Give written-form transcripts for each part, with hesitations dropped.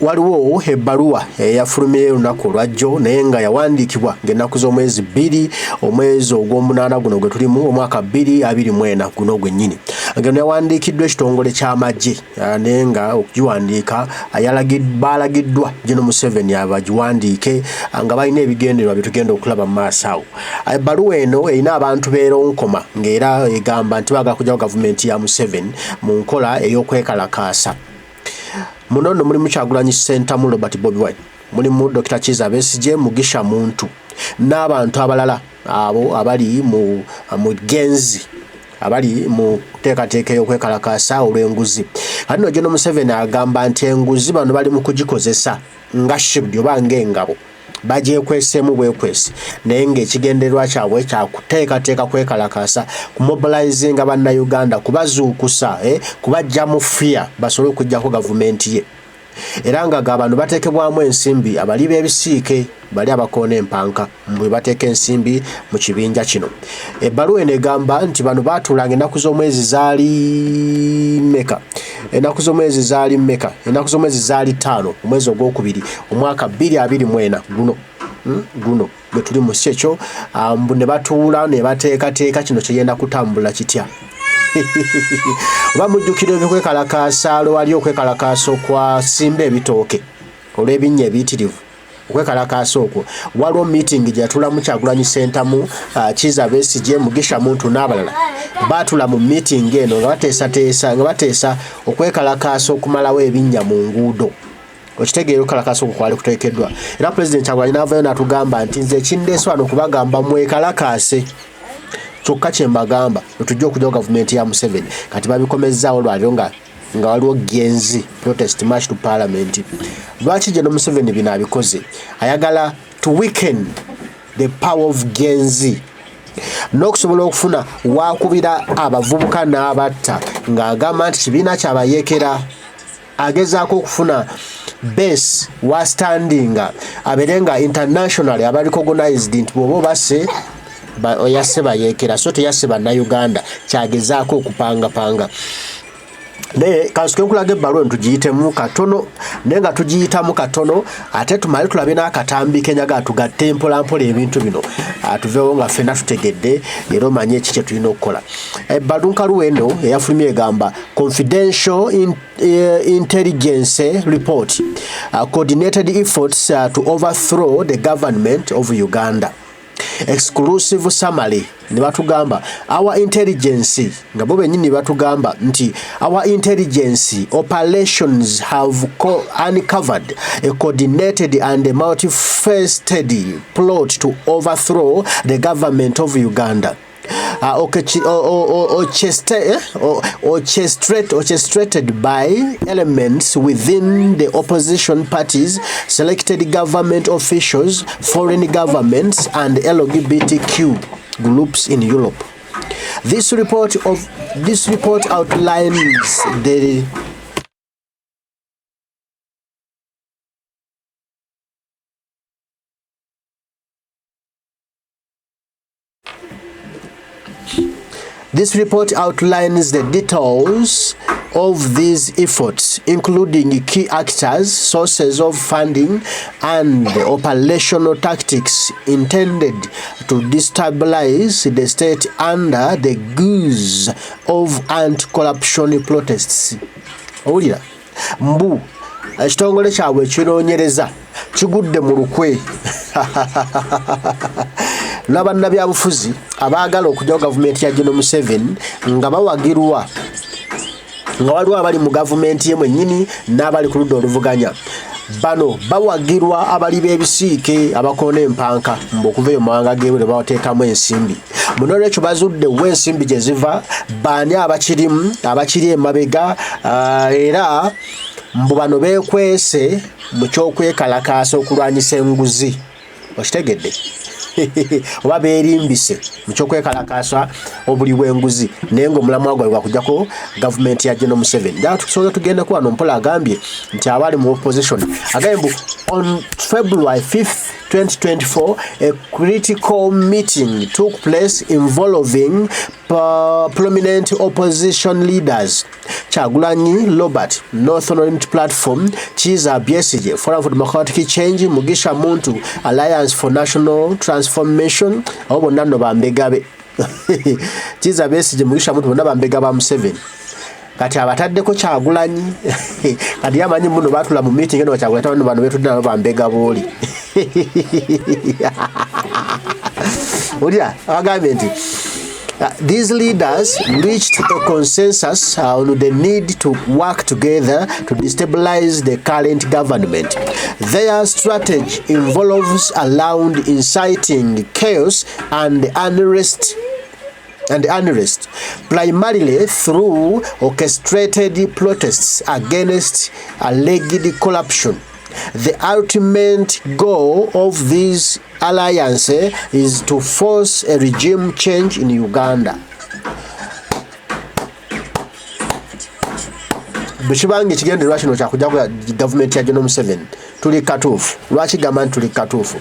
waliwo ebbaluwa eyafulumye lunaku lwajjo naye nga yawandiikibwa ng'ennaku z'omwezi 2 omwezi ogw'omunaana guno gwe tulimu omwaka 2024 guno gwennyini ngeno yawandiikiddwa ekitongole ky'amagye naye nga okugiwandiika baalagiddwa General Museveni abagiwandiike nga balina ebigendererwa bye tugenda okulaba mu maaso awo. Ebbaluwa eno erina abantu beeronkoma ng'era egamba nti baagala kujjawo gavumenti ya Museveni mu nkola ey'okwekalakaasa. Muno nno mulimu Kyagulanyi Ssentamu Robert Bobi Wine, mulimu Dr. Kizza Besigye, Mugisha Muntu n'abantu abalala abo abali mu genzi abali mu teekateeka y'okwekalakaasa olw'enguzi. Kati nno General Museveni agamba nti enguzi bano bali mu kugikozesa nga shield oba ng'engabo bagyekwesemu bwekwesi naye ng'ekigendererwa kyabwe kyakuteekateeka kwekalakaasa kumobilizinga bannayuganda kubazuukusa kubajja mu fear basobole okuggyako gavumenti ye era nga abantu bateekebwamu ensimbi abali b'ebisiike bali abakoona empanka bwe bateeka ensimbi mu kibinja kino. Ebbaluwa eno egamba nti bano baatuulanga ennaku z'omwezi zaali mmeka ennaku z'omwezi zaali 5 omwezi ogwokubiri omwaka 2024 guno bwe tuli mu kyekyo ne batuula ne bateekateeka kino kyeyenda kutambula kitya. Oba mujjukira ebikwekalakaasa lwali okwekalakaasa okwasimba ebitooke olw'ebinnya ebiyitirivu okwekalakaasa okwo waliwo meeting gye yatuulamu Kyagulanyi Ssentamu Kizza Besigye Mugisha Muntu n'abalala baatula mu meeting eno nga bateesa okwekalakaasa okumalawo ebinnya mu nguudo. Okitegeera okukalakaasa okwo kwali kuteekeddwa era President Kyagulanyi n'avaayo n'atugamba nti nze ekindeese wano kubagamba mwekalakaase kyokka kye mbagamba tujja okujjawo gavumenti ya Museveni kati babikomezzaawo lwaliro nga waliwo genzi protest march to parliament. Lwaki General Museveni bino abikoze? Ayagala to weaken the power of genzi n'okusobola okufuna wakubira abavubuka n'abatta ng'agamba nti kibiina kyabayekera agezaako okufuna base wa standinga abeere nga internationally aba recognized nti bw'oba obase yasse bayekera so teyasse bannayuganda kyagezaako okupangapanga. Naye kansuke nkulaga ebbaluwa tugiyitemu katono naye nga tugiyitamu katono ate tumale tulabe n'akatambi kenyaga tugatte mpolampola ebintu bino tuveewo nga ffenna tutegedde era omanye eki kye tulina okukola. Ebbaluwa eno eyafulumye egamba confidential intelligence report coordinated efforts to overthrow the government of Uganda. Exclusive summary ne batugamba our intelligence nga bo benyini batugamba nti our intelligence operations have uncovered a coordinated and a multifaceted plot to overthrow the government of Uganda. Orchestrated by elements within the opposition parties, selected government officials, foreign governments, and LGBTQ groups in Europe. This report outlines the This report outlines the details of these efforts, including key actors, sources of funding, and operational tactics intended to destabilize the state under the guise of anti-corruption protests. Owulira mbu ekitongole kyabwe ekinoonyereza kigudde mu lukwe n'abannabyabufuzi abaagala okujjawo gavumenti ya General Museveni nga bawagirwa nga waliwo abali mu gavumenti ye mwennyini n'abali ku ludda oluvuganya. Bano bawagirwa abali b'ebisiike abakoona empanka okuva eyo mawanga geebwe bawateekamu ensimbi. Muno olwekyo bazudde w'ensimbi gye ziva baani abakiri emabega era mbu bano beekwese mu ky'okwekalakaasa okulwanyisa enguzi. Okitegedde? Oba beerimbise mu ky'okwekalakaasa obuli bw'enguzi naye ng'omulamwa gwabwe gwakujjako gavumenti ya General Museveni. Ddala tusobola tugende ku wano mpola agambye nti abali mu opposition agambye on February 5th 2024, a critical meeting took place involving prominent opposition leaders. Kyagulanyi Robert, Northern Unity Platform, Kizza Besigye, Forum for Democratic Change, Mugisha Muntu, Alliance for National Transformation, abo bonna nno bambegabe. Kizza Besigye, Mugisha Muntu bonna bambega ba Museveni. Kati abataddeko Kyagulanyi kati yamanyi muno batula mu meeting eno Kyagulanyi bano bano betudde nabo bambega booli. Olya agambye nti these leaders reached a consensus on the need to work together to destabilize the current government. Their strategy involves around inciting chaos and unrest, primarily through orchestrated protests against alleged corruption. The ultimate goal of this alliance is to force a regime change in Uganda. Bwekibange kigendererwa kino kyakujja ku gavumenti ya General Museveni tuli katuufu. Lwaki gamba nti tuli katuufu?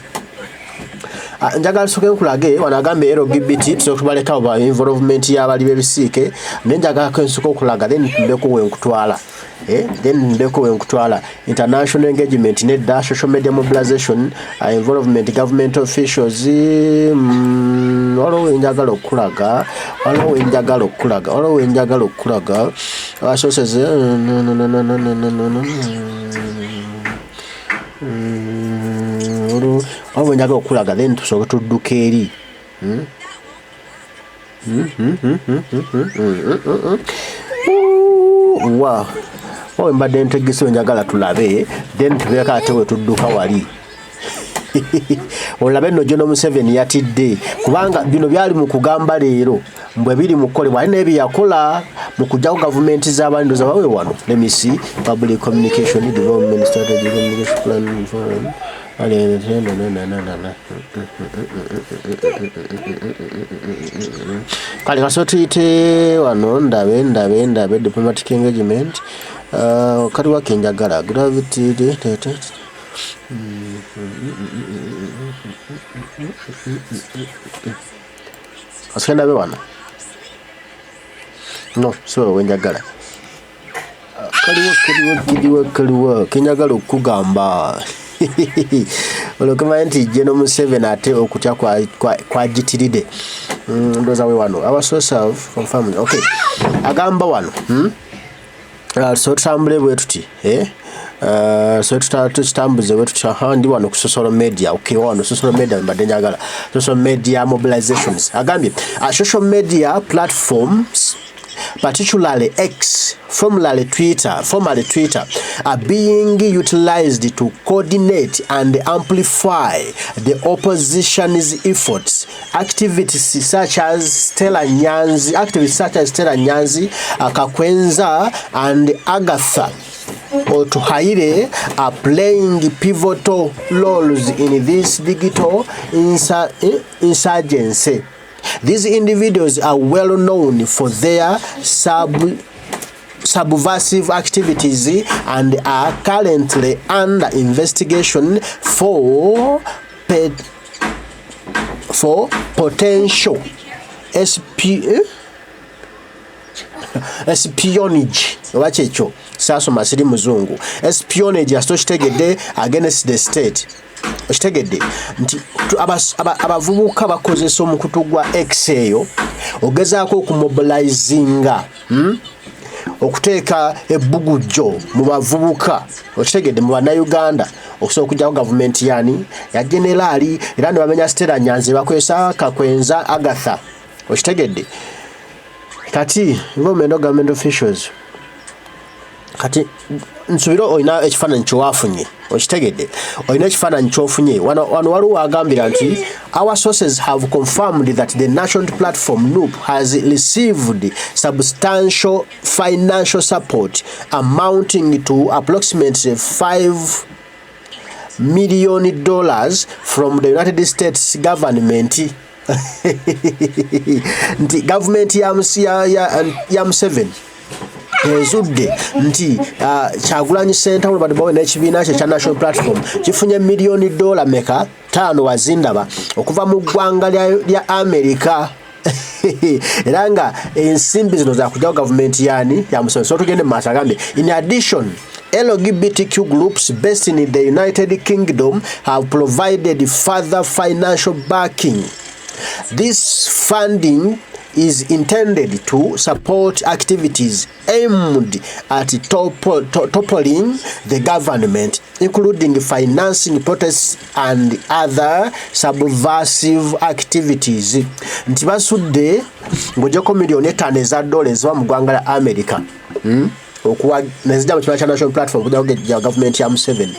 Njagala tusooke nkulage wano agambye LGBT tusobola tubaleka oba involvement y'abali b'ebisiike naye njagala nsooke okulaga then ndeko wenkutwala. Ndeko wenkutwala international engagement nedda social media mobilization involvement government officials waliwo wenjagala okulaga sources waliwo wenjagala okulaga then tusooke tudduka eri. Wow. Mbadde ntegese wenjagala tulabe then tubeeka ate we tudduka wali. Olabe nno General Museveni yatidde kubanga bino byali mu kugamba leero mbwe biri mu kukolebwa ali n'ebyo yakola mu kujjaku gavumenti z'abandoza bawe wano. Let me see. Public communication development strategy communication plan forum. Kale kaso tuyite wano ndabe diplomatic engagement kati wakenjagala gravity asenda be wano no so wenjagala kaliwo kenjagala okugamba olokema nti General Museveni ate okutya kwa jitiride ndoza we wano our source of confirmed. Okay, agamba wano so tutambule bwe tuti so tutambuze bwe tuti ndi wano ku social media. Okay, wano social media mbadde njagala social media mobilizations. Agambye social media platforms, particularly X, formerly Twitter, are being utilized to coordinate and amplify the opposition's efforts. Activists such as Stella Nyanzi, Kakwenza, and Agatha Otuhaire are playing pivotal roles in this digital insurgency. These individuals are well known for their subversive activities and are currently under investigation for potential espionage. Wachecho saso masiri muzungu espionage astochitegedde against the state. Okitegedde nti abavubuka bakozesa omukutu gwa X eyo ogezaako okumobilizinga okuteeka ebbugujjo mu bavubuka. Okitegedde mu bannayuganda okusobola okujjako gavumenti yani ya generali era ne bamenya Stella Nyanzi bakwesa Kakwenza Agatha. Okitegedde kati government officials kati nsubiro oyina ekifaananyi kyewafunye. Okitegedde oyina ekifaananyi kyofunye wano waliwo agambira nti our sources have confirmed that the national platform NUP has received substantial financial support amounting to approximately $5 million from the United States government. Nti government ya Museveni ezudde nti Kyagulanyi Center bado bawe n'ekibiina kye kya National Platform kifunye miliyoni $5 meka 5 wazindaba okuva mu ggwanga lya America. Era nga ensimbi zino za kujja gavumenti yani ya Museveni. So tugende maaso agambe, in addition, LGBTQ groups based in the United Kingdom have provided further financial backing. This funding is intended to support activities aimed at toppling the government, including financing protests and other subversive activities. Nti basudde ng'ogyeko miliyoni $5 eziva mu ggwanga lya America okuwa nezijja mu kibiina kya National Platform kujja gavumenti ya Museveni.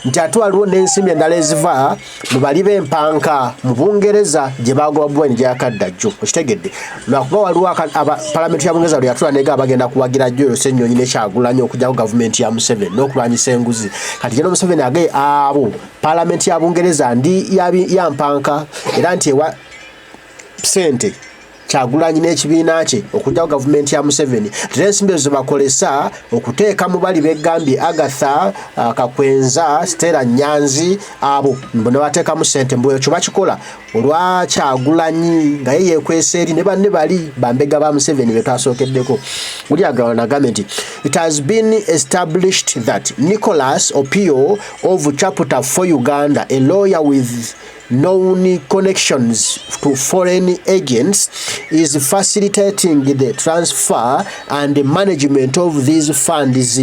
Nti ate waliwo n'ensimbi endala eziva mu bali b'empanka mu Bungereza gye bagoba Bweni gye yakadda jjo. Okitegedde lwakuba waliwo palamenti ya Bungereza lwe yatula nega bagenda kuwagira jjo eyo Ssennyonyi ne Kyagulanyi okujjako gavumenti ya Museveni n'okulwanyisa enguzi. Kati gye Museveni agaye abo palamenti ya Bungereza ndi ya mpanka era nti ewa sente Kyagulanyi n'ekibiina kye okujjako gavumenti ya Museveni. Ensimbi ezo bakolesa okuteeka mu bali beggambye Agatha Kakwenza, Stella Nyanzi, abo ne bateekamu ssente mbu ekyo bakikola olwa Kyagulanyi nga ye yeekwesa eri ne banne bali bambega ba Museveni be twasookeddeko. Uli agambye nti it has been established that Nicholas Opio of Chapter 4 Uganda, a lawyer with known connections to foreign agents, is facilitating the transfer and the management of these funds.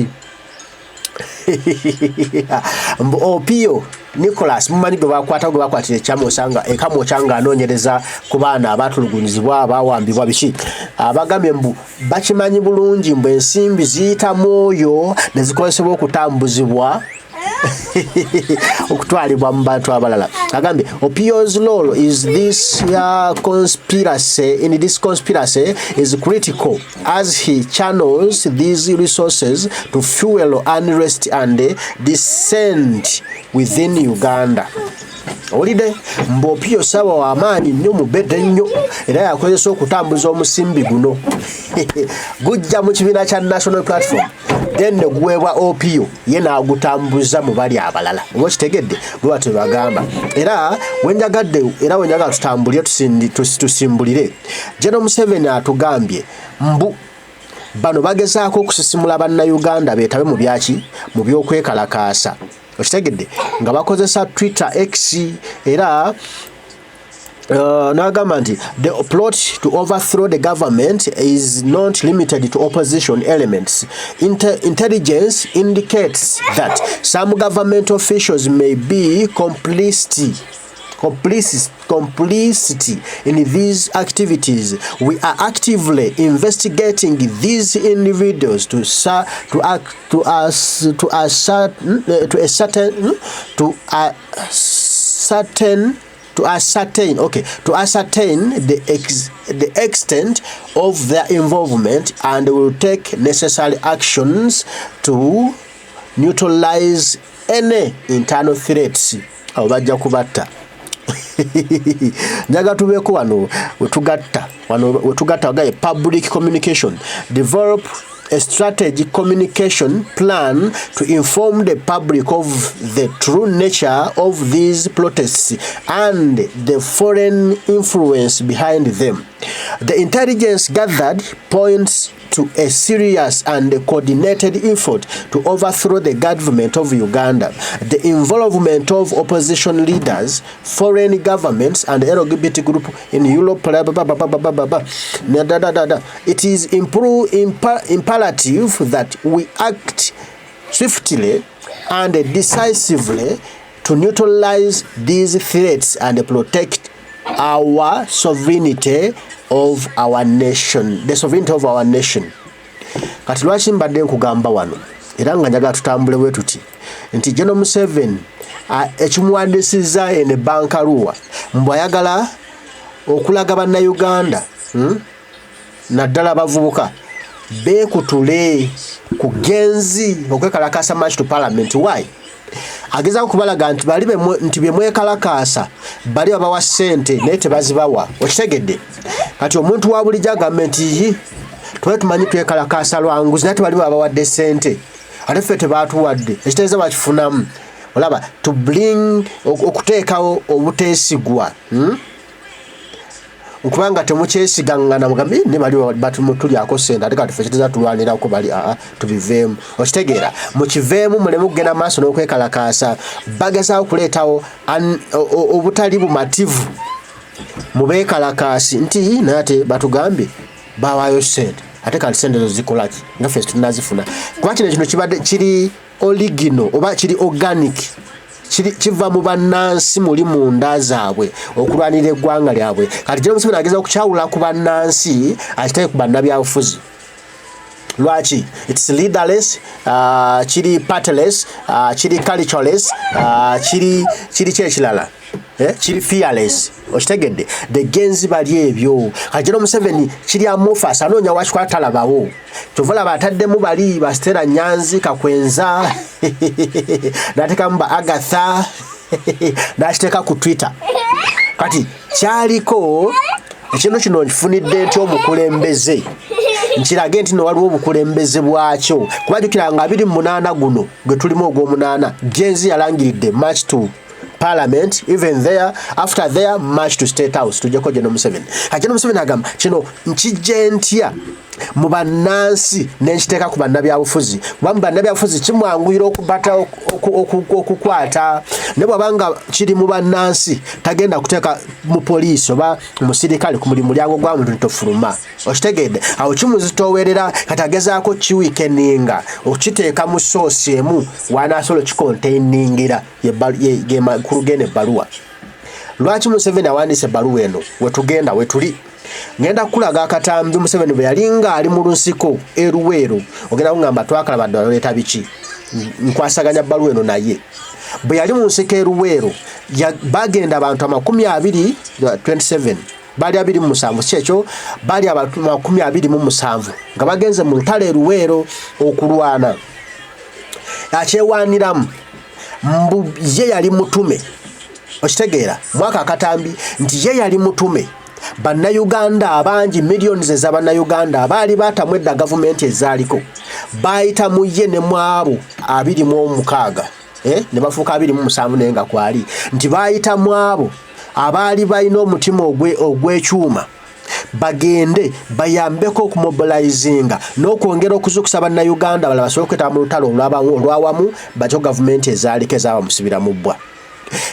Opio Nicholas mumanyi gwe bakwatira ekyamosanga ekamokyanga anoonyereza ku baana abatulugunyizibwa abawambibwa biki abagambye mbu bakimanyi bulungi mbu ensimbi ziyita mwoyo ne zikozesebwa okutambuzibwa okutwalibwa mu bantu abalala. Agambye Opio's role is this conspiracy is critical as he channels these resources to fuel unrest and dissent within Uganda. Olide mbu Opio sawa wa amaanyi nnyo mubedde nnyo era yakozesa okutambuza omusimbi guno gujja mu kibiina kya National Platform then ne guweebwa Opio ye n'agutambuza mu bali abalala. Okitegedde lwatwe bagamba era wenjagala tutambulire tusimbulire. General Museveni atugambye mbu bano bagezaako okusisimula bannayuganda beetabe mu byaki mu byokwekalakaasa. Okitegedde nga bakozesa Twitter X era n'agamba nti the plot to overthrow the government is not limited to opposition elements. Intelligence indicates that some government officials may be complicity in these activities. We are actively investigating these individuals to ascertain the extent of their involvement and will take necessary actions to neutralize any internal threats. Bajja kubatta. Njaga tubeeko wano wetugatta wagaye public communication. Develop a strategic communication plan to inform the public of the true nature of these protests and the foreign influence behind them. The intelligence gathered points to a serious and coordinated effort to overthrow the government of Uganda. The involvement of opposition leaders, foreign governments, and LGBT group in Europe. It is imperative that we act swiftly and decisively to neutralize these threats and protect our sovereignty of our nation, the sovereignty of our nation. Kati lwaki mbadde nkugamba wano era nga njagala tutambule bwe tuti nti General Museveni ekimuwandisiza ene Bankaluwa mbu ayagala okulaga bannayuganda naddala abavubuka beekutule ku genzi okwekalakaasa march to parliament. Why? Ageza kubalaga nti bye mwekalakaasa bali abawa ssente naye tebazibawa. Okitegedde kati omuntu wa bulijjo agamba nti tuwe tumanyi twekalakasa lwanguzi nate bali babawadde ssente ate ffe tebaatuwadde ekitegeeza bakifunamu olaba to bring okuteekawo obuteesigwa okubanga temukyesigaŋŋana mugambi ne bali batulyako ssente ate kati ffe kiteza tulwanirako bali tubiveemu okitegeera mukiveemu muleme kugenda maaso n'okwekalakaasa bagezaawo kuleetawo obutali bumativu mu beekalakaasi nti naye ate batugambye bawaayo ssente ate kati ssente zo zikolaki nga ffe tunazifuna kuba kino kibadde kiri original oba kiri organic kiva mu bannansi muli munda zaabwe okulwanira eggwanga lyabwe kati General Museveni ageza okukyawula ku bannansi akitaye ku bannabyabufuzi lwaki it's leaderless kiri partyless kiri cultureless kiri kyekirala kiri fearless okitegedde the genzi bali ebyo kati General Museveni kiri amufasa anoonya wakikuba talabawo kyova bataddemu bali Bastera Nyanzi Kakwenza n'ateekamu ba Agatha n'akiteeka ku Twitter kati kyaliko ekintu kino nkifunidde nti omukulembeze nkirage nti waliwo obukulembeze bwakyo kubajjukira nga 28 guno gwe tulimu ogw'omunaana genzi yalangiridde march to Parliament, even there, after there, march to State House, to Joko General Museveni. General Museveni agamba, kino nkijentia mu bannansi n'ekiteeka ku bannabyabufuzi. Kuba mu bannabyabufuzi kimwanguyira okubata okukwata ne bw'abanga kiri mu bannansi tagenda kuteeka mu poliisi oba omusirikale ku mulyango gwa muntu tofuluma. Okitegedde awo kimuzitoowerera kati agezaako kiweekeninga okiteeka mu soosi emu wanaasobola okikonteiningira ku lugenda ebbaluwa. Lwaki Museveni awandiise ebbaluwa eno wetugenda wetuli ngenda kulaga akatambi Museveni bwe yalinga ali mu lusiko eruweero ogenda kungamba twakalaba ddala biki nkwasaganya ebbaluwa eno naye bwe yali mu lusiko eruweero bagenda abantu 27 bali 27 kyekyo bali abantu 27 nga bagenze mu lutale eruweero okulwana akyewaniramu mbu ye yali mutume okitegeera mwaka akatambi nti ye yali mutume bannayuganda abangi millions ez'abannayuganda abaali batamwedda gavumenti ezaaliko bayita mu ye ne mwabo 26 ne bafuuka 27 naye nga kwali nti bayita mu abo abaali balina omutima ogw'ekyuma bagende bayambeko okumobilizinga n'okwongera okuzukusa bannayuganda bala basobole okwetaba mu lutalo olwawamu bakyo gavumenti ezaaliko ezaabamusibira mu bbwa.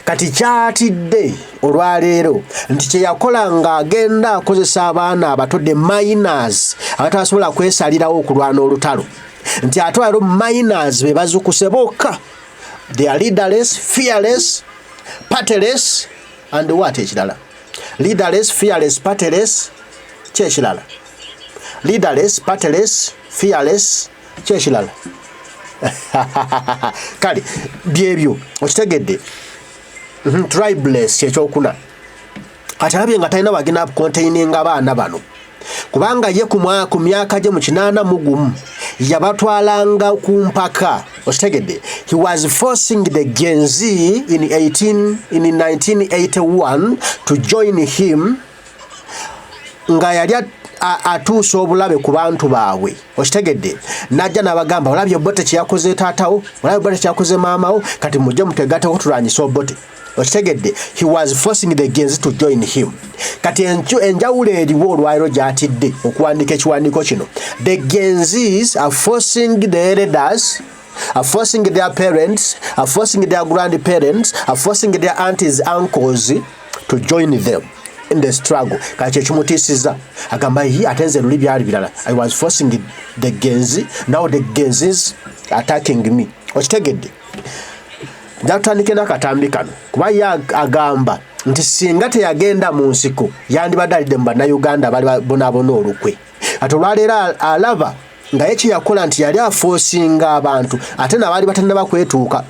Kati kyatidde olwaleero nti kyeyakola ng'agenda akozesa abaana abato the minors abatasobola kwesalirawo okulwana olutalo nti atwalo minors be bazukuse bokka they are leaderless, fearless, partyless and what ekirala leaderless, fearless, partyless kyekirala leaderless, partyless, fearless kyekirala kale byebyo okitegedde tribeless kyekyokuna kati alabye nga talina bagenda containinga abaana bano kubanga ye ku myaka gye mu 81 yabatwalanga ku mpaka okitegedde he was forcing the Gen Z in 1981 to join him nga yali atuusa obulabe ku bantu baabwe okitegedde najja n'abagamba olabye bote kyeyakoze taatawo olabye bote kyeyakoze maamawo kati mujje mutegatewo tulwanyisa obote okitegedde he was forcing the Gens to join him kati enjawulo eriwo olwaliro gyatidde okuwandika ekiwandiiko kino the Gensis are forcing the elders are forcing their parents are forcing their grandparents are forcing their aunties uncles to join them in the struggle kati ekimutiisiza agamba atenze luli byali birala I was forcing the Gens now the Gensis attacking me okitegedde njatandike n'akatambi kano kuba ye agamba nti singa teyagenda mu nsiko yandibadde mu bannayuganda bali bonaabona olukwe ate olwaleero alaba nga ye kyeyakola nti yali afoosinga abantu ate nabaali batannaba kwetuuka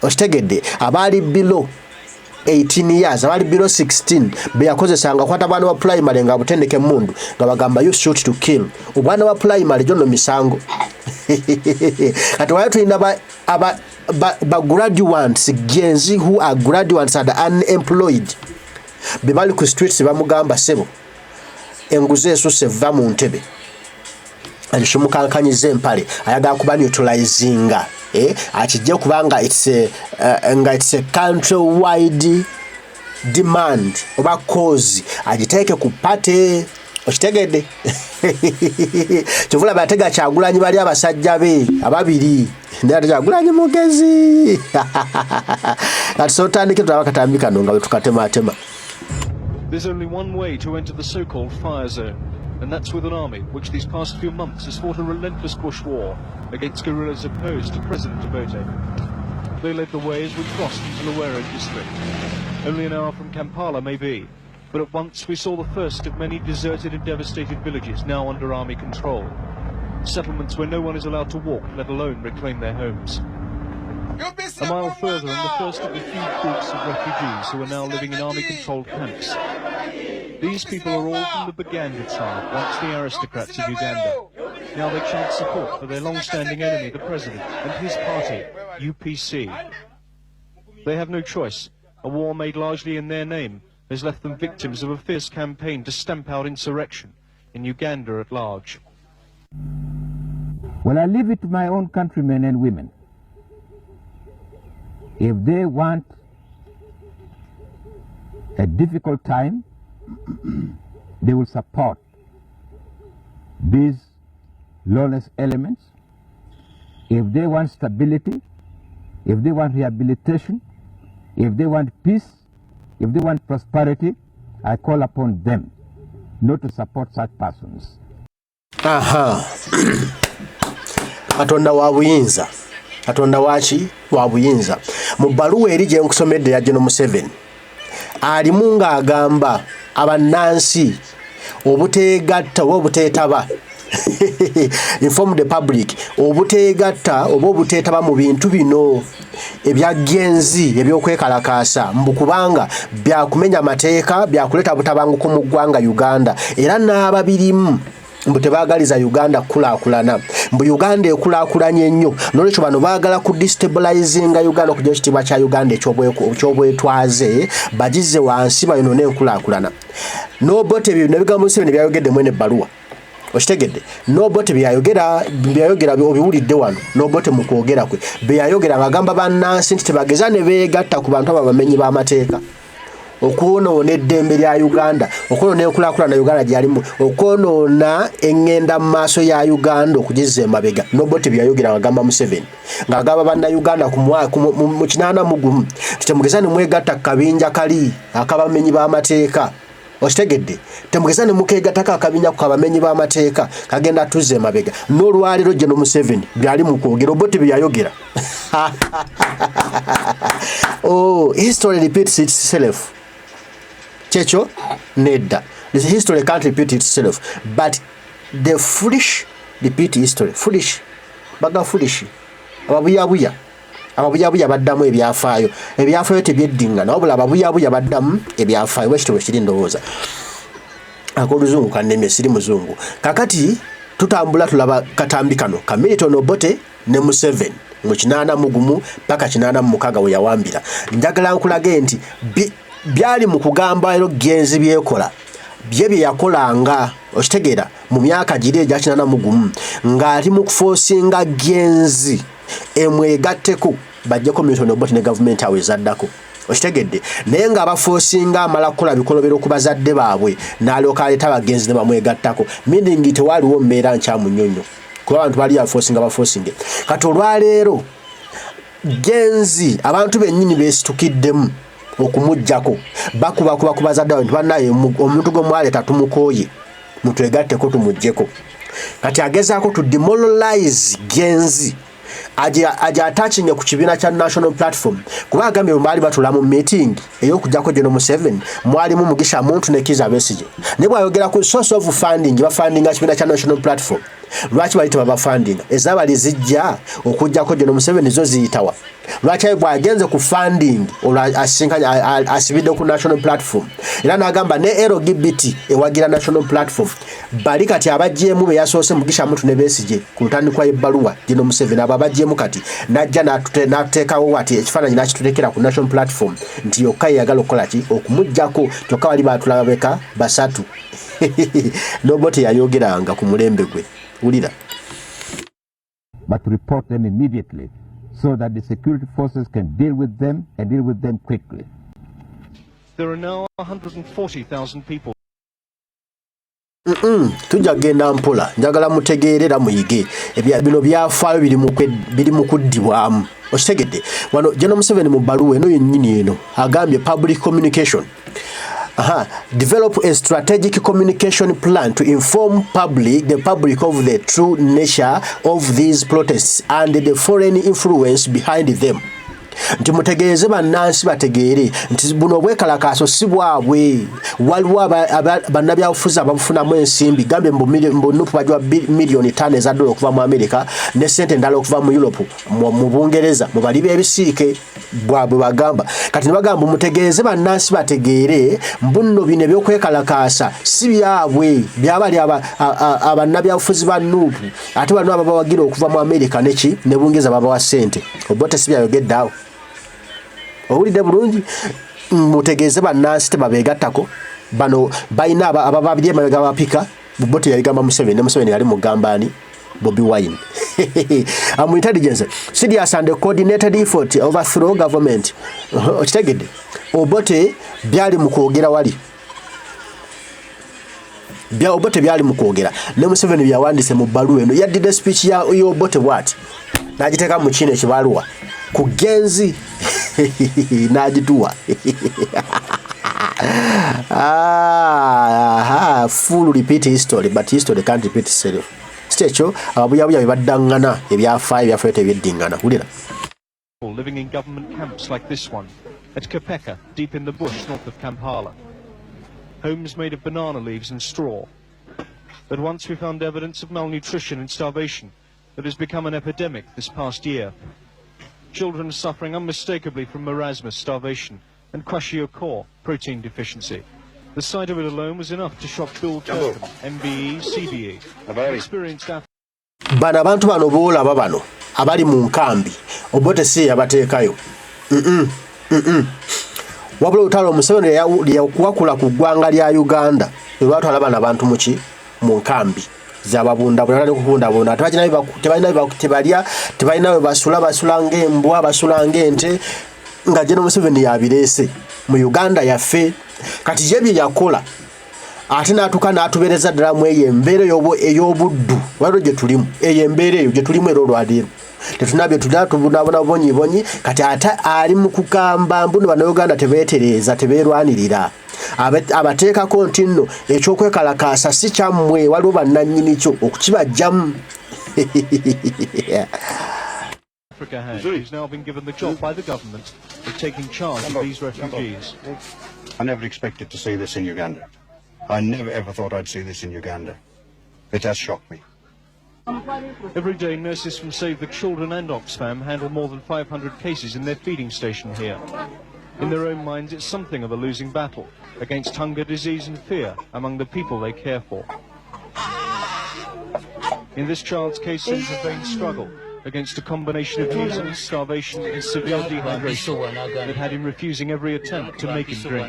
okitegedde abaali below 18 years abaali below 16 beyakozesanga kwata bwana wa primary nga butendeke mundu nga bagamba you shoot to kill obwana wa primary jono misango kati wali tulina ba graduates Gens who are graduates and unemployed bebali ku streets bamugamba sebo enguze esuse va mu ntebe Agishimukankanyize empale ayagala kuba neutralizinga akijje kubanga it's a country wide demand oba cause agiteeke ku pate okitegedde Kivula batega Kyagulanyi bali abasajja be ababiri ndala Kyagulanyi mugezi atutandike twabakatambika nga tukatematema. There's only one way to enter the so-called fire zone, and that's with an army which these past few months has fought a relentless bush war against guerrillas opposed to President Obote. They led the way as we crossed into Luwero district. Only an hour from Kampala maybe, but at once we saw the first of many deserted and devastated villages now under army control. Settlements where no one is allowed to walk, let alone reclaim their homes. A mile further and the first of the huge groups of refugees who are now living in army-controlled camps. These people are all from the Baganda tribe, once the aristocrats of Uganda. Now they chant support for their long-standing enemy, the president, and his party, UPC. They have no choice. A war made largely in their name has left them victims of a fierce campaign to stamp out insurrection in Uganda at large. Well, I leave it to my own countrymen and women. If they want a difficult time, they will support these lawless elements. If they want stability, if they want rehabilitation, if they want peace, if they want prosperity, I call upon them not to support such persons. Katonda wa buyinza. Katonda wachi wa buyinza. Mu bbaluwa eri gye nkusomedde ya General Museveni alimu ng'agamba abannansi obuteegatta oba obuteetaba inform the public obuteegatta oba obuteetaba mu bintu bino ebya genzi ebyokwekalakaasa mbukubanga byakumenya mateeka byakuleta butabanguko mu ggwanga Uganda era n'ababirimu mbu tebaagaliza Uganda kulaakulana mbu Uganda ekulaakulanye nnyo n'olwekyo bano baagala ku destabilizinga Uganda okujja ekitiibwa kya Uganda ekyobwetwaze bagize wansi bayonoone enkulaakulana n'obote ebyo nebigambo Museveni byayogedde mwene ebbaluwa okitegedde n'obote byayogera obiwulidde wano n'obote mu kwogera kwe byayogera ng'agamba bannansi nti tebageza ne beegatta ku bantu abamenyi b'amateeka okwonoona eddembe lya Uganda okwonoona enkulaakulana Uganda gyalimu okwonoona engenda mu maaso ya Uganda okugizza emabega n'obote byayogera ng'agamba Museveni ng'agamba bannayuganda mu 81 temugeza ne mwegatta kabinja kali akabamenyi b'amateeka okitegedde temugeza ne mukeegattako akabinja ku kabamenyi b'amateeka kagenda tuzza emabega n'olwaliro General Museveni byali mu kwogera obote byayogera history repeats itself. Checho, Nedda. The history can't repeat itself. But the foolish repeat history. Foolish. Baga foolish. Ababuyabuya. Ababuyabuya baddamu ebyafaayo. Ebyafaayo tebyeddingana. Wabula ababuyabuya baddamu ebyafaayo. Wekitibwe kiri ndowooza. Akoluzungu kannemye siri muzungu. Kakati tutambula tulaba katambi kano. Kamilton Obote ne Museveni. Mu 81 paka 86 we yawambira. Njagala nkulage nti byali mu kugamba ero genzi byekola bye yakolanga okitegeera mu myaka giri egya 81 ng'ali mu kuforcinga genzi emwegatteko bajjeko Milton Obote ne government awezaddako okitegedde naye nga abaforcinga amala kukola bikolobero ku bazadde baabwe n'alyoka aleeta abagenzi ne bamwegattako meaning tewaliwo mbeera nkyamunyonyo kuba abantu bali aforcinga baforcinge kati olwaleero genzi abantu bennyini beesitukiddemu okumujjako bakuba bazadde abantu bannaye omuntu gw'omwaleeta tumukooye mutwegatteko tumujjeko kati agezaako to demoralize genzi aja attaching ku kibiina kya national platform kuba agambye baali batula mu meeting ey'okujjako General Museveni mwalimu Mugisha Muntu ne Kizza Besigye ne bwayogera ku source of funding bafundinga kibiina kya national platform lwaki bali tebabafundinga ezabali zijja okujjako General Museveni zo ziyitawa lwaki bwagenze ku funding asibidde ku national platform era n'agamba ne LGBT ewagira national platform bali kati abajjemu be yasoose Mugisha Muntu ne Besigye ku ntandikwa y'ebbaluwa General Museveni abajjemu kati najja n'atuteekawo wati ekifaananyi n'akitutekera ku national platform nti yokka yagala okukola ki okumujjako kyokka bali batulabeka basatu Obote yayogeranga ku mulembe gwe ulira but to report them immediately so that the security forces can deal with them and deal with them quickly. There are now 140,000 people. Tujja genda mpola njagala mutegeerera muyige bino byafaayo biri mu kuddibwamu okitegedde wano General Museveni mu bbaluwa eno yennyini eno agambye public communication develop a strategic communication plan to inform the public of the true nature of these protests and the foreign influence behind them. Nti mutegeeze bannansi bategeere nti buno obwekalakaaso si bwabwe waliwo bannabyabufuzi ababufunamu ensimbi gambe mbunupu bajwa miliyoni 5 eza dola okuva mu Amerika ne sente endala okuva mu Europe mu Bungereza mu bali b'ebisiike bwabwe bagamba kati ne bagamba mutegeeze bannansi bategeere mbuno bino ebyokwekalakaasa si byabwe byabali abannabyabufuzi ba nupu ate bano ababawagira okuva mu Amerika neki ne Bungereza babawa sente obote si byayogedde awo owulidde bulungi mutegeeze bannansi tebabeegattako bano balina abababye emabega bapika bote yabigamba Museveni ne Museveni yali mugambani Bobi Wine amu intelligence serious and coordinated effort overthrow government okitegedde obote byali mu kwogera wali obote byali mu kwogera ne Museveni byawandise mu bbaluwa eno yaddide speech ya obote bwati n'agiteeka mu kino ekibaluwa ku genzi n'agituwa full repeat history but history can't repeat itself stecho ababuyabuya bebaddangana ebyafaayo tebyeddingana wulira living in government camps like this one at Kopeka deep in the bush north of Kampala, homes made of banana leaves and straw. But once we found evidence of malnutrition and starvation that has become an epidemic this past year. Children suffering unmistakably from marasmus, starvation, and kwashiorkor, protein deficiency. The sight of it alone was enough to shock Bill Turpin, MBE, CBE, experienced bano abantu bano boolaba bano abali mu nkambi obote si yabateekayo wabula olutalo Museveni yakuwakula ku ggwanga lya Uganda lwatwala bano abantu muki mu nkambi zababundabunda n'okubundabunda tebalina basula ng'embwa basula ng'ente nga General Museveni yabireese mu Uganda yaffe kati ye bye yakola ate n'atuuka n'atubeereza ddala mu eyo embeera ey'obuddu waliwo gye tulimu eyo embeera eyo gye tulimu era olwaleero tetunabyo tubonabona bonyi kati ate ali mu kugamba mbuno bannayuganda tebeetereeza tebeerwanirira abateekako nti nno ekyokwekalakaasa si kyammwe waliwo bannannyini kyo okukibajjamu Africa has, who's now been given the job by the government of taking charge of these refugees. I never expected to see this in Uganda. I never ever thought I'd see this in Uganda. It has shocked me. Every day, nurses from Save the Children and Oxfam handle more than 500 cases in their feeding station here. In their own minds, it's something of a losing battle against hunger, disease and fear among the people they care for. In this child's case, it's a vain struggle against a combination of measles, starvation and severe dehydration that had him refusing every attempt to make him drink.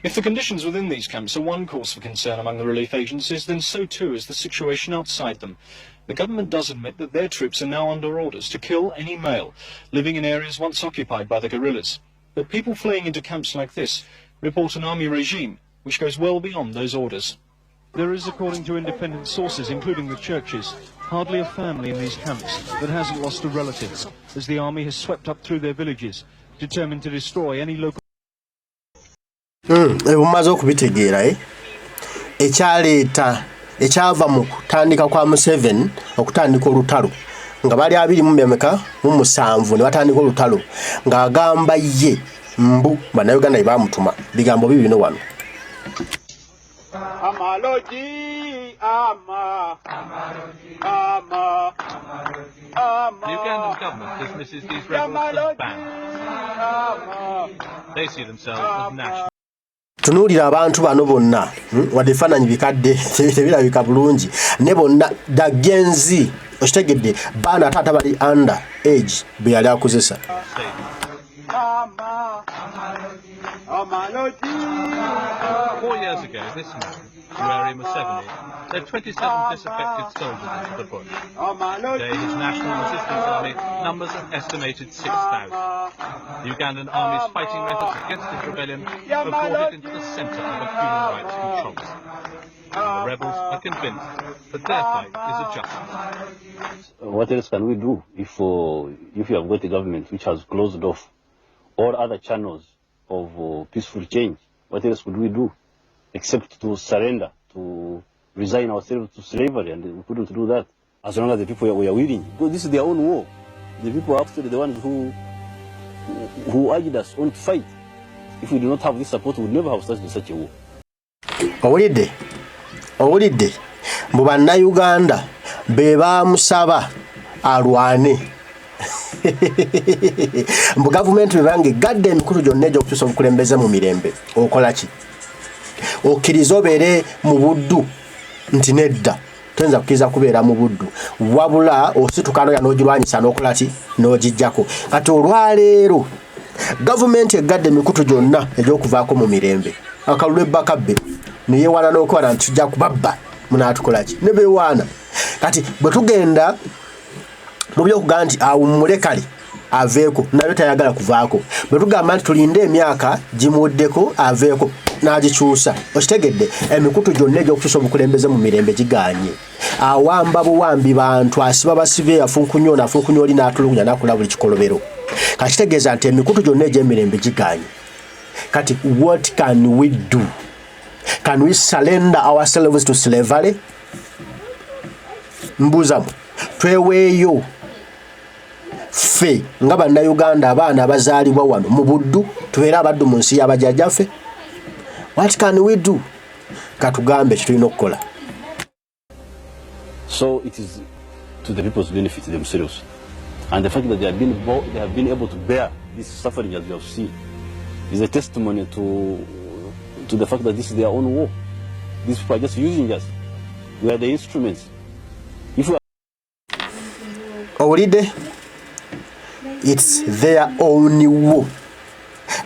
If the conditions within these camps are one cause for concern among the relief agencies, then so too is the situation outside them. The government does admit that their troops are now under orders to kill any male living in areas once occupied by the guerrillas. But people fleeing into camps like this report an army regime which goes well beyond those orders. There is, according to independent sources, including the churches, hardly a family in these camps that hasn't lost a relative, as the army has swept up through their villages, determined to destroy any local... Umaze okubitegeera ekyaleeta ekyava mu kutandika kwa Museveni okutandika olutalo nga bali 27 ne batandika olutalo ng'agamba ye mbu bannayuganda bye baamutuma bigambo bibino wano. Amaloji, ama. The Ugandan government dismisses these rebels as banned. They see themselves as national. Tunuulira abantu bano bonna wadde ebifaananyi bikadde tebirabika bulungi ne bonna dagenzi okitegedde baana ate bali under age bwe yali akozesa. 4 years ago, this man, Yoweri Museveni led 27 disaffected soldiers into the bush. Today, his National Resistance Army numbers an estimated 6,000. The Ugandan army's fighting methods against this rebellion have brought it into the centre of a human rights controversy. The rebels are convinced that their fight is a just one. What else can we do if you have got a government which has closed off all other channels of peaceful change? What else could we do except to surrender, to resign ourselves to slavery? And we couldn't do that as long as the people were willing. Because this is their own war. The people are actually the ones who urged us on to fight. If we do not have this support, we would never have started such a war. Owulidde mu bannayuganda be baamusaba alwane mu gavumenti bebange egadde emikutu gyonna egy'okutuusa obukulembeze mu mirembe okola ki? Okkiriza obeere mu buddu nti nedda toyinza kukkiriza kubeera mu buddu wabula ositukano ya n'ogirwanyisa n'okola ki? N'ogijjako. Kati olwaleero gavumenti egadde emikutu gyonna egy'okuvaako mu mirembe akalulu ebbakabbe neyewaana n'okwala nti tujja kubabba munaatukola ki? Ne beewaana. Kati bwe tugenda mu by'okugamba nti awummule kale aveeko nayo tayagala kuvaako, bwe tugamba nti tulinde emyaka gimuddeko aveeko n'agikyusa, okitegedde emikutu gyonna egy'okutuusa obukulembeze mu mirembe gigaanye. Awamba buwambi bantu, asiba basibe, afunkunya oli n'atulugunya n'akola buli kikolobero. Kakitegeeza nti emikutu gyonna egy'emirembe gigaanye. Kati what can we do? Can we surrender ourselves to slavery? Mbuzamu tweweeyo ffe nga bannayuganda abaana abazaalibwa wano mu buddu tubeere abaddu mu nsi y'abajjajjaffe. What can we do? Katugambe kitulina okukola. So it is to the people's benefit themselves, and the fact that they have been able to bear this suffering as we have seen is a testimony to the fact that this is their own war. These people are just using us. We are the instruments. If we Owulidde, it's their own war.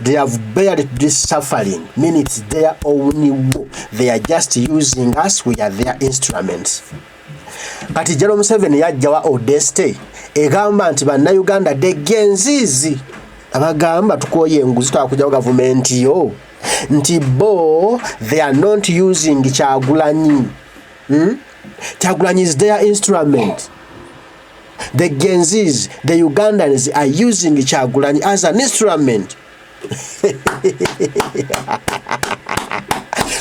They have bared this suffering, meaning it's their own war. They are just using us, we are their instruments. Kati General Museveni yajjawa Odeste egamba nti bannayuganda degenzizi abagamba tukoye enguzi twakujjawo gavumenti yo nti bo they are not using Kyagulanyi. Kyagulanyi is their instrument. The Genzis, the Ugandans are using Kyagulanyi as an instrument.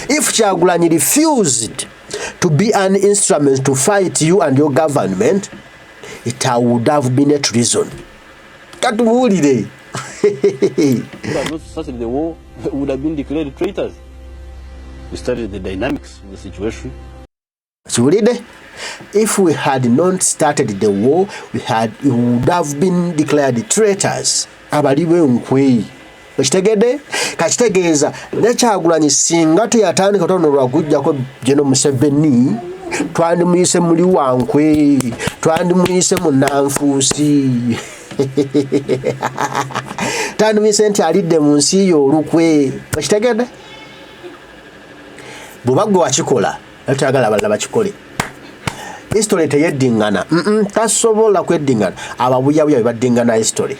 If Kyagulanyi refused to be an instrument to fight you and your government, it would have been a treason. Katuwulire. If had not started the war, we would have been declared traitors. We studied the dynamics of the situation. If we had not started the war, we would have been declared traitors. Abaliwe nkwe. Okitegedde? Kakitegeeza ne Kyagulanyi singa tuyatandika tono lwagujjako General Museveni twandimuyise muli wankwe, twandimuyise munanfuusi. Twandimuyise nti alidde mu nsi yo olukwe. Okitegedde? Bw'oba gwe wakikola tuyagala abalala bakikole. History teyeddingana. Tasobola kweddingana. Ababuyabuya be baddingana history.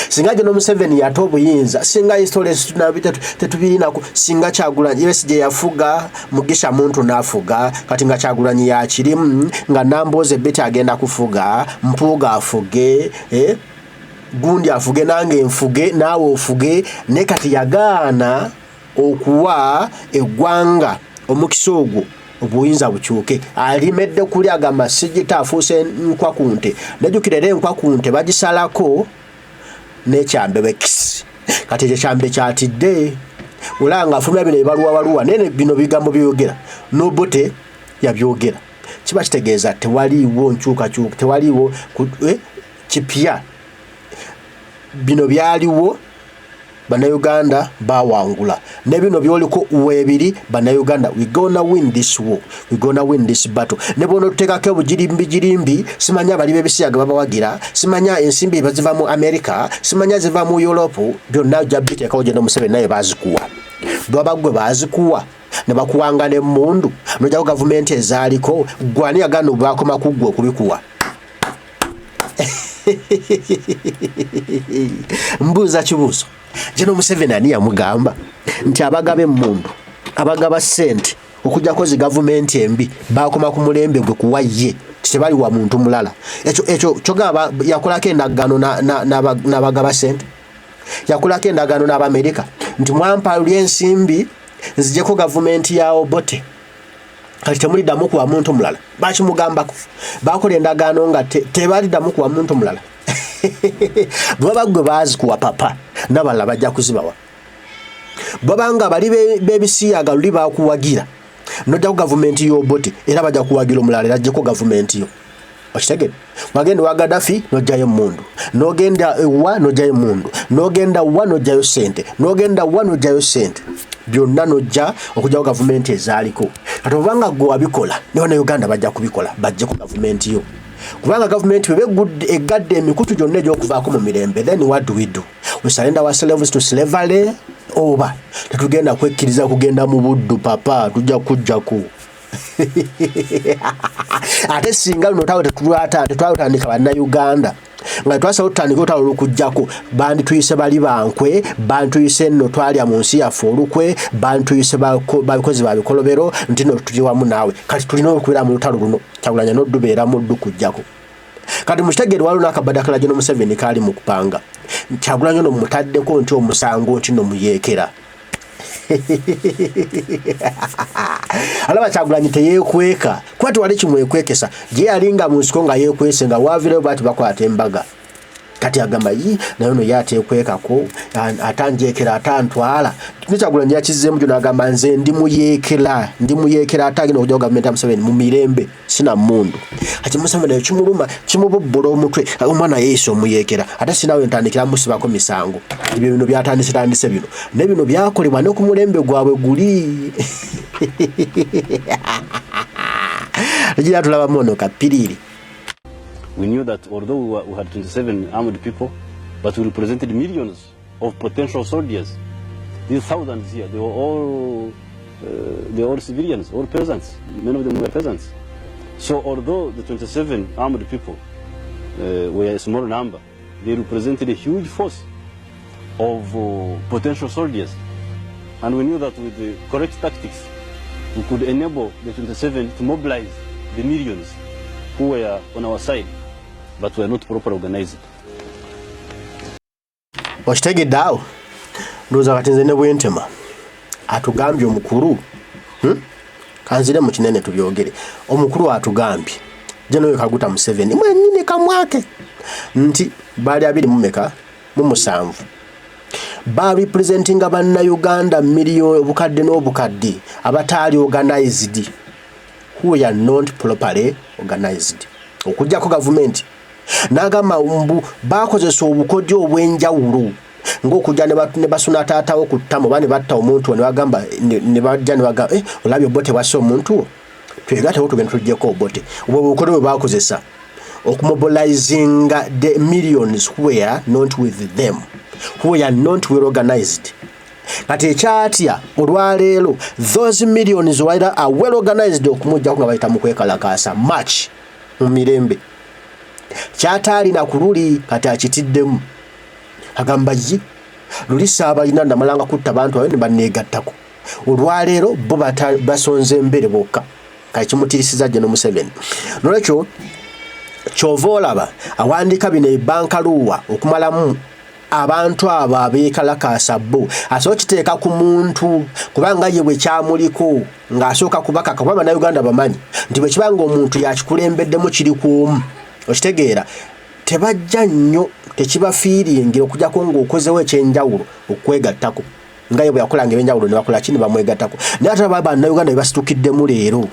Singa General Museveni yata obuyinza, singa history tetubirinako, singa Kyagulanyi Besigye yafuga, Mugisha Muntu n'afuga, kati nga Kyagulanyi yakirimu, nga Nambooze Betty agenda kufuga, Mpuuga afuge, Gundi afuge, nange nfuge, naawe ofuge, ne kati yagaana okuwa eggwanga omukisa ogwo obuyinza bukyuke. Alimedde kuli agamba Sigita afuuse nkwakunte. Nejjukira enkwakunte bagisalako n'ekyambe bekisi. Kati ekyambe kyatidde. Olanga afulumya bino ebaluwa nene bino bigambo byogera. Nobote yabyogera. Kiba kitegeeza tewaliiwo nkyukakyuka, tewaliiwo kipya. Bino byaliwo Bannayuganda bawangula. Ne bino byoliko webiri Bannayuganda, we gonna win this war. We gonna win this battle. Ne bono tutekako obujirimbi simanya bali bebisiyaga babawagira, simanya ensimbi baziva mu America, simanya ziva mu Europe, byonna jabite kawo General Museveni naye bazikuwa. Bwaba gwe bazikuwa ne bakuwanga ne mundu nojja government ezaaliko gwani agano bakoma kuggwa okubikuwa mbuuza kibuuzo Jeno Museveni ani yamugamba nti abagabe mundu abagaba sente okujjako zi government embi bakoma ku mulembe gwe kuwa ye tebali wa muntu mulala ekyo kyogaba yakolako endagaano n'abagaba sente yakolako endagaano n'Abamerika nti mwampa lyensimbi nzijeko government ya Obote kati temuliddamu kuwa muntu mulala bakimugambako bakola endagaano nga tebaliddamu kuwa muntu mulala baba gwe bazi kuwa papa n'abalala bajja kuzibawa babanga bali bebisiyaga luli bakuwagira nojja ku government y'Obote era bajja kuwagira omulala era ajjeko government yo okitegedde wagenda wa Gaddafi nojjayo mundu nogenda wa nojjayo mundu nogenda wa nojjayo sente nogenda wa nojjayo sente byonna nojja okujja ku government ezaaliko kati obanga gwe wabikola ne wana Uganda bajja kubikola bajje ku government yo kubanga government egadde emikutu gyonna egy'okuvaako mu mirembe then what do? We surrender ourselves to slavery oba tetugenda kwekkiriza kugenda mu buddu papa tujja kujjaku ate singa luno tawe tetwatandika bannayuganda nga twasaba tutandika olutalo olukujjako bandi tuyise bali bankwe bandi tuyise nno twalya mu nsi yaffe olukwe bandi tuyise babikozi babikolobero nti no tuli wamu naawe kati tulina okubeera mu lutalo luno Kyagulanyi n'oddubeera mu ddu kujjako kati mukitegere waliwo n'akabadakala Jeno Museveni kaali mu kupanga Kyagulanyi no mutaddeko nti omusango nti no Omuyekera alaba Kyagulanyi teyeekweka kwati wali kimwekwekesa gye yalinga mu nsiko nga yeekwese nga waavireyo bati bakwata embaga kati agamba yi naye no yateekwekako atanjekera atantwala Kyagulanyi yakizzeemu gyo n'agamba nze ndi Muyekera atagenda okujja ku gavumenti ya Museveni mu mirembe sina mundu ati Museveni nayo kimuluma kimububbula omutwe omwana yeeyisa Omuyekera ate sinaawe ntandikira musibako misango ebyo bino byatandise bino ne bino byakolebwa ne ku mulembe gwabwe guli ejira tulabamu ono kapiriri. We knew that although we had 27 armed people, but we represented millions of potential soldiers. These thousands here, they were all civilians, all peasants. Many of them were peasants. So although the 27 armed people were a small number, they represented a huge force of potential soldiers. And we knew that with the correct tactics, we could enable the 27 to mobilize the millions who were on our side, but were not properly organized. Okitegedde awo ndowooza kati nze ne bwentema atugambye omukulu kanzire mu kinene tubyogere omukulu atugambye General Kaguta Museveni mwennyini kamwake nti baali 27 ba representinga bannayuganda million obukadde n'obukadde abataali organized who are not properly organized okujjako government n'agamba mbu bakozesa obukodyo obw'enjawulo ng'okujja ne basuna taatawo ku ttamo bane batta omuntu ne bagamba ne bajja ne bagamba olabye Obote wassa omuntu twegatewo tugenda tuggyeko Obote obwo obukodyo bwe bakozesa okumobilizing the millions who were not with them who are not well organized. Kati ekyatya olwaleero those millions are well organized okumujjako nga bayita mu kwekalakaasa match mu mirembe kyataali na kululi kati akitiddemu agamba yi luli Ssaabalina namalanga kutta bantu abayo ne banneegattako olwaleero bo basonze mbere bokka kati kimutirisiza Jeno Museveni nolwekyo kyova olaba awandiika bino ebbankaluwa okumalamu abantu abo abeekalakaasa bo asobola kiteeka ku muntu kubanga ye bwe kyamuliko ng'asooka kubakaka kuba Bannayuganda bamanyi nti bwe kibanga omuntu yakikulembeddemu kiri kuomu okitegeera tebajja nnyo tekibafiiringira okujjako ng'okozewo ekyenjawulo okwegattako nga ye bwe yakolanga ebyenjawulo ne bakola ki ne bamwegattako naye ate Bannayuganda bye basitukiddemu leero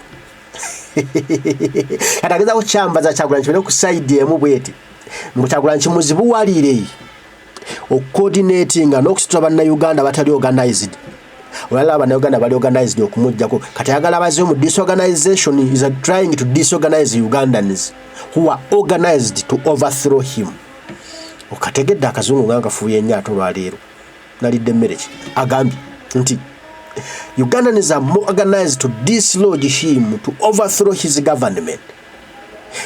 kati agezaako kyambaza Kyagulanyi kibere ku sayidi emu bweti mbu Kyagulanyi kimuzibuwalire okucoordinatinga n'okusitula Bannayuganda batali organized olala Bannayuganda bali organized okumujjako kati ayagala baze mu disorganization is trying to disorganize Ugandans who are organized to overthrow him. Okategedde akazungu nga kafuuye nnyo ate olwaleero nalidde emmere ki agambye nti Ugandans are more organized to dislodge him, to overthrow his government.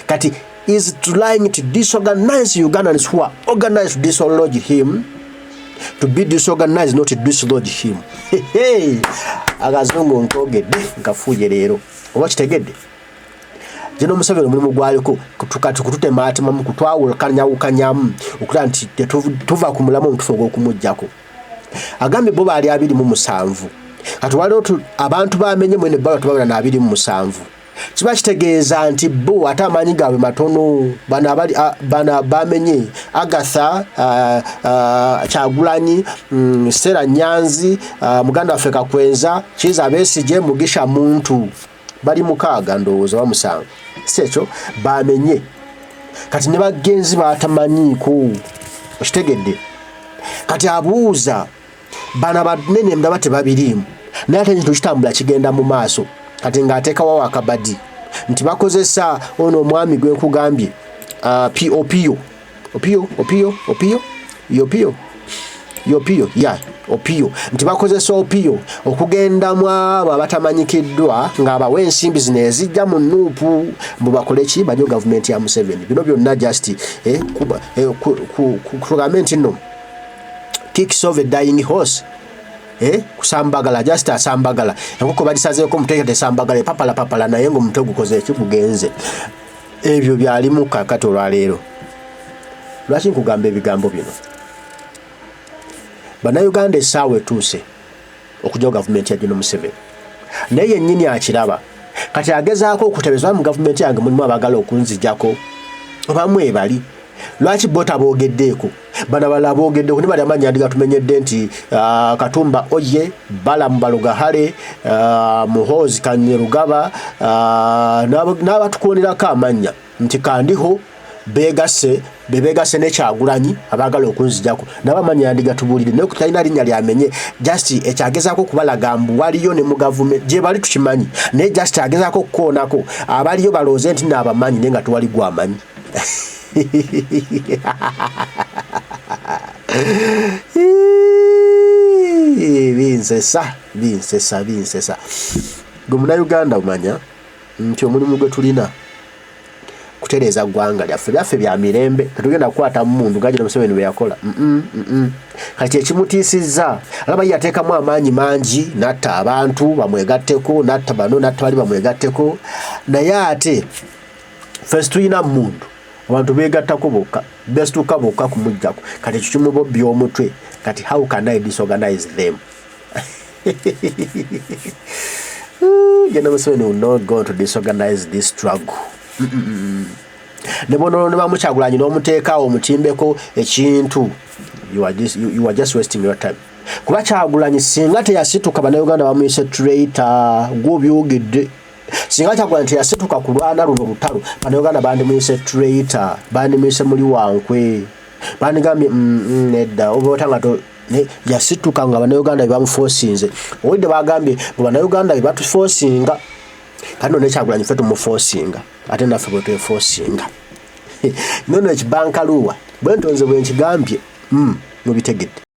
Kati is trying to disorganize Ugandans who are organized to dislodge him, to be disorganized, not to dislodge him. Hey, agazungu nkogedde nkafuje leero. Oba kitegedde? Jeno Museveni mulimu gwaliko tukati kututemaatema mu kutwawukanyamu okugira nti tuva ku mulamu omutufu ogw'okumuggyako. Agambye bo baali 27. Kati waliwo abantu bamenye mwene baba tubabula na 27. Kiba kitegeeza nti bo ate amaanyi gaabwe matono. Bana bamenye Agatha Kyagulanyi, Stella Nyanzi, Muganda waffe Kakwenza, Kiza Besigye, Mugisha Muntu. Bali 6 ndowooza bamusanga. Sekyo bamenye. Kati ne bagenzi batamanyiiko. Okitegedde? Kati abuuza bana banene ndaba tebabiriimu. Naye ate kintu kitambula kigenda mu maaso. Kati ng'ateekawo akabadi nti bakozesa ono omwami gwe nkugambye Opio nti bakozesa Opio okugenda mu abo abatamanyikiddwa ng'abawa ensimbi zino ezijja mu nuupu mbu bakole ki banyo gavumenti ya Museveni. Bino byonna just tugambe nti nno kicks of a dying horse. Kusambagala just asambagala. Enkoko balisazeeko muteeka tesambagala papala naye ngo mutwe gukoze ekigugenze. Ebyo byalimu kakati olwaleero. Lwaki nkugamba ebigambo bino? Bannayuganda essaawa etuuse okujja gavumenti ya General Museveni. Naye yennyini akiraba. Kati agezaako okutebezwa mu gavumenti yange mulimu abagala okunzijjako. Obamu ebali. Lwaki bota boogeddeeko? Bana bala boogeddeeko ne bali amannya andi gatumenyedde nti Katumba Oye, Balamu Balugahale, Muhoozi Kanyerugaba, n'abatukuulirako amannya nti kandiho begase ne Kyagulanyi abagala okunzijjako. N'abamannya andi gatubuulire naye kutalina linnya lyamenye. Just ekyagezaako okubalaga mbu waliyo ne mu gavumenti gye bali tukimanyi. Naye just agezaako okukoonako abaliyo balooze nti n'abamanyi naye nga tuwali gwamanyi. Binsesa. Gwe Munnayuganda omanya nti omulimu gwe tulina kutereeza ggwanga lyaffe bya mirembe. Tetugenda kukwata mu muntu nga General Museveni bwe yakola. Kati ekimutiisizza alaba yateekamu amaanyi mangi, natta abantu bamwegatteko, natta bano natta bali bamwegatteko. Naye ate ffe tulina muntu abantu beegattako bokka bestuuka bokka kumuggyako. Kati ekyo kimubobbi omutwe. Kati how can I disorganize them? General Museveni will not go to disorganize this struggle. Ne bono ne bamukyagulanye n'omuteekaawo omutimbeko ekintu. You are just wasting your time. Kuba Kyagulanyi singa teyasituka bannayuganda bamuyise traitor gw'obyogedde. Singa Kyagulanyi teyasituka kulwana luno lutalo bannayuganda bandimuyise traitor, bandimuyise muli wankwe, bandigambye nedda oba otanga to yasituka nga bannayuganda bye bamuforcinze. Owedde bagambye bannayuganda bye batuforcinga kano ne Kyagulanyi ffe tumuforcinga ate naffe bwe tweforcinga. Nono ekibankaluwa bwe ntonze bwe nkigambye mubitegedde.